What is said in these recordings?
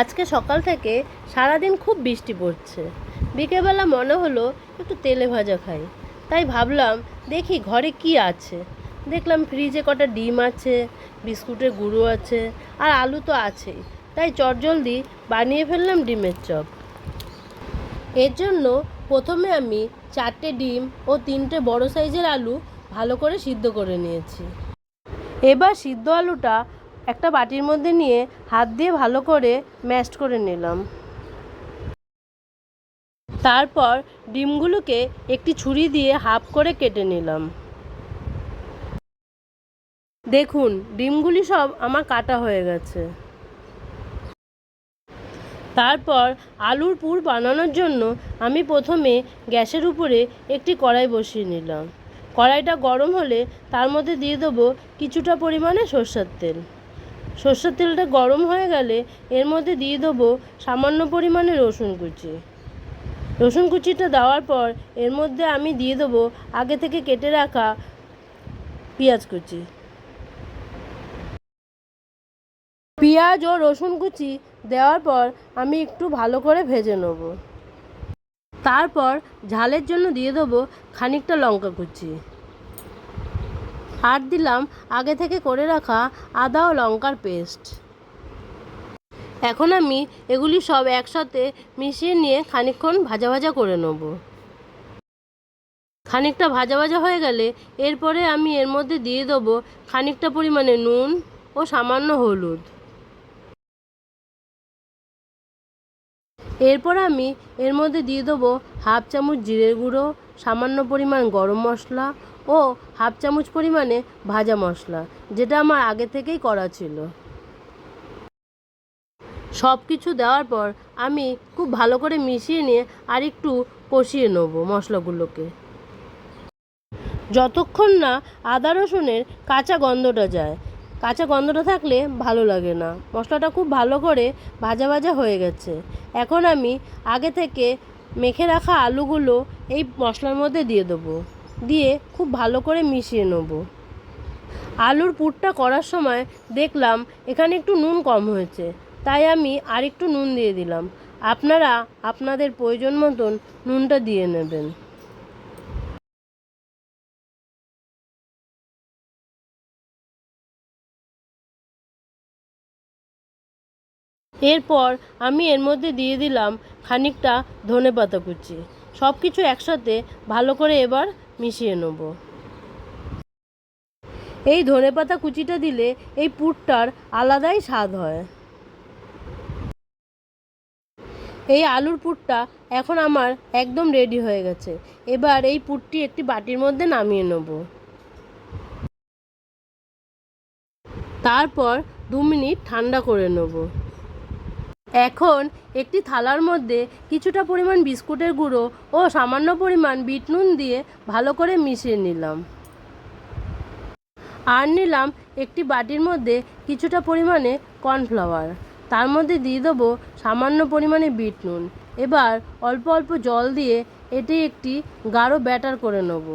আজকে সকাল থেকে সারাদিন খুব বৃষ্টি পড়ছে। বিকেলবেলা মনে হলো একটু তেলে ভাজা খাই। তাই ভাবলাম দেখি ঘরে কি আছে। দেখলাম ফ্রিজে কটা ডিম আছে, বিস্কুটের গুঁড়ো আছে, আর আলু তো আছেই। তাই চটজলদি বানিয়ে ফেললাম ডিমের চপ। এর জন্য প্রথমে আমি 4টে ডিম ও 3টে বড় সাইজের আলু ভালো করে সিদ্ধ করে নিয়েছি। এবার সিদ্ধ আলুটা একটা বাটির মধ্যে নিয়ে হাত দিয়ে ভালো করে ম্যাশ করে নিলাম। তারপর ডিমগুলোকে একটি ছুরি দিয়ে হাফ করে কেটে নিলাম। দেখুন ডিমগুলি সব আমার কাটা হয়ে গেছে। তারপর আলুর পুর বানানোর জন্য আমি প্রথমে গ্যাসের উপরে একটি কড়াই বসিয়ে নিলাম। কড়াইটা গরম হলে তার মধ্যে দিয়ে দেবো কিছুটা পরিমাণে সরষের তেল। সরষের তেলটা গরম হয়ে গেলে এর মধ্যে দিয়ে দেবো সামান্য পরিমাণে রসুন কুচি। রসুন কুচিটা দেওয়ার পর এর মধ্যে আমি দিয়ে দেবো আগে থেকে কেটে রাখা পেঁয়াজ কুচি। পেঁয়াজ ও রসুন কুচি দেওয়ার পর আমি একটু ভালো করে ভেজে নেব। তারপর ঝালের জন্য দিয়ে দেবো খানিকটা লঙ্কা কুচি, আর দিলাম আগে থেকে করে রাখা আদা ও লঙ্কার পেস্ট। এখন আমি এগুলি সব একসাথে মিশিয়ে নিয়ে খানিকক্ষণ ভাজা ভাজা করে নেব। খানিকটা ভাজা ভাজা হয়ে গেলে এরপরে আমি এর মধ্যে দিয়ে দেবো খানিকটা পরিমাণে নুন ও সামান্য হলুদ। এরপর আমি এর মধ্যে দিয়ে দেবো হাফ চামচ জিরের গুঁড়ো, সামান্য পরিমাণ গরম মশলা ও হাফ চামচ পরিমাণে ভাজা মশলা, যেটা আমার আগে থেকেই করা ছিল। সব কিছু দেওয়ার পর আমি খুব ভালো করে মিশিয়ে নিয়ে আর একটু কষিয়ে নেব মশলাগুলোকে, যতক্ষণ না আদা রসুনের কাঁচা গন্ধটা যায়। কাঁচা গন্ধটা থাকলে ভালো লাগে না। মশলাটা খুব ভালো করে ভাজা ভাজা হয়ে গেছে। এখন আমি আগে থেকে মেখে রাখা আলুগুলো এই মশলার মধ্যে দিয়ে দেবো, দিয়ে খুব ভালো করে মিশিয়ে নেব। আলুর পুরটা করার সময় দেখলাম এখানে একটু নুন কম হয়েছে, তাই আমি আর একটু নুন দিয়ে দিলাম। আপনারা আপনাদের প্রয়োজন মতন নুনটা দিয়ে নেবেন। এরপর আমি এর মধ্যে দিয়ে দিলাম খানিকটা ধনেপাতা কুচি। সব কিছু একসাথে ভালো করে এবার মিশিয়ে নেব। এই ধনেপাতা কুচিটা দিলে এই পুরটার আলাদাই স্বাদ হয়। এই আলুর পুরটা এখন আমার একদম রেডি হয়ে গেছে। এবার এই পুরটি একটি বাটির মধ্যে নামিয়ে নেব। তারপর 2 মিনিট ঠান্ডা করে নেব। এখন একটি থালার মধ্যে কিছুটা পরিমাণ বিস্কুটের গুঁড়ো ও সামান্য পরিমাণ বিট নুন দিয়ে ভালো করে মিশিয়ে নিলাম। আর নিলাম একটি বাটির মধ্যে কিছুটা পরিমাণে কর্নফ্লাওয়ার, তার মধ্যে দিয়ে দেবো সামান্য পরিমাণে বিট নুন। এবার অল্প অল্প জল দিয়ে এটি একটি গাঢ় ব্যাটার করে নেব।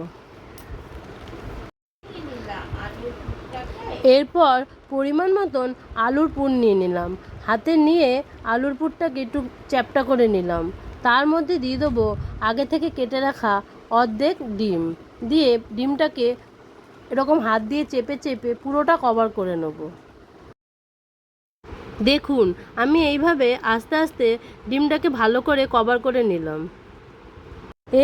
এরপর পরিমাণ মতন আলুর পুর নিয়ে নিলাম। হাতে নিয়ে আলুর পুরটাকে একটু চ্যাপ্টা করে নিলাম। তার মধ্যে দিয়ে দেবো আগে থেকে কেটে রাখা অর্ধেক ডিম, দিয়ে ডিমটাকে এরকম হাত দিয়ে চেপে চেপে পুরোটা কভার করে নেব। দেখুন আমি এইভাবে আস্তে আস্তে ডিমটাকে ভালো করে কভার করে নিলাম।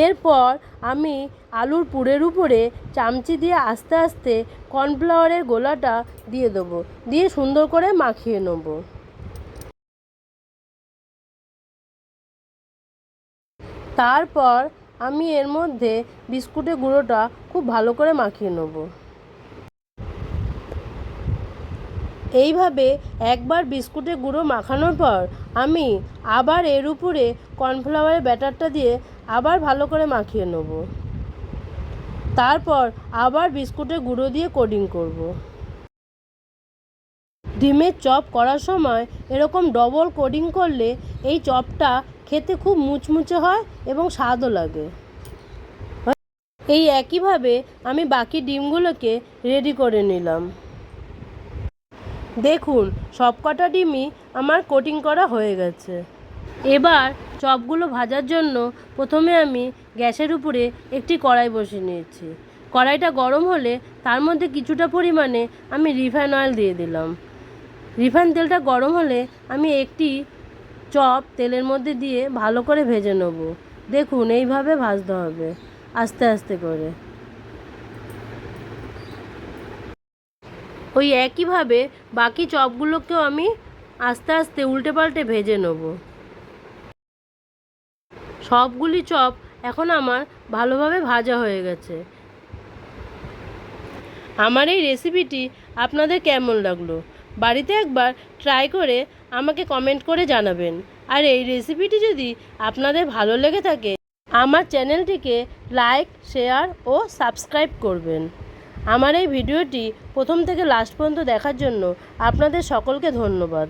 এরপর আমি আলুর পুরের উপরে চামচি দিয়ে আস্তে আস্তে কর্নফ্লাওয়ারের গোলাটা দিয়ে দেবো, দিয়ে সুন্দর করে মাখিয়ে নেব। তারপর আমি এর মধ্যে বিস্কুটের গুঁড়োটা খুব ভালো করে মাখিয়ে নেব। এইভাবে একবার বিস্কুটের গুঁড়ো মাখানোর পর আমি আবার এর উপরে কর্নফ্লাওয়ারের ব্যাটারটা দিয়ে আবার ভালো করে মাখিয়ে নেব। তারপর আবার বিস্কুটের গুঁড়ো দিয়ে কোটিং করব। ডিমের চপ করার সময় এরকম ডবল কোটিং করলে এই চপটা খেতে খুব মুচমুচে হয় এবং স্বাদও লাগে। এই একইভাবে আমি বাকি ডিমগুলোকে রেডি করে নিলাম। দেখুন সবকটা ডিমই আমার কোটিং করা হয়ে গেছে। এবার চপগুলো ভাজার জন্য প্রথমে আমি গ্যাসের উপরে একটি কড়াই বসিয়ে নিয়েছি। কড়াইটা গরম হলে তার মধ্যে কিছুটা পরিমাণে আমি রিফাইন অয়েল দিয়ে দিলাম। রিফাইন তেলটা গরম হলে আমি একটি চপ তেলের মধ্যে দিয়ে ভালো করে ভেজে নেব। দেখুন এইভাবে ভাজতে হবে আস্তে আস্তে করে। ওই একইভাবে বাকি চপগুলোকেও আমি আস্তে আস্তে উল্টে পাল্টে ভেজে নেব। সবগুলি চপ এখন আমার ভালোভাবে ভাজা হয়ে গেছে। আমার এই রেসিপিটি আপনাদের কেমন লাগলো বাড়িতে একবার ট্রাই করে আমাকে কমেন্ট করে জানাবেন। আর এই রেসিপিটি যদি আপনাদের ভালো লেগে থাকে আমার চ্যানেলটিকে লাইক, শেয়ার ও সাবস্ক্রাইব করবেন। আমার এই ভিডিওটি প্রথম থেকে লাস্ট পর্যন্ত দেখার জন্য আপনাদের সকলকে ধন্যবাদ।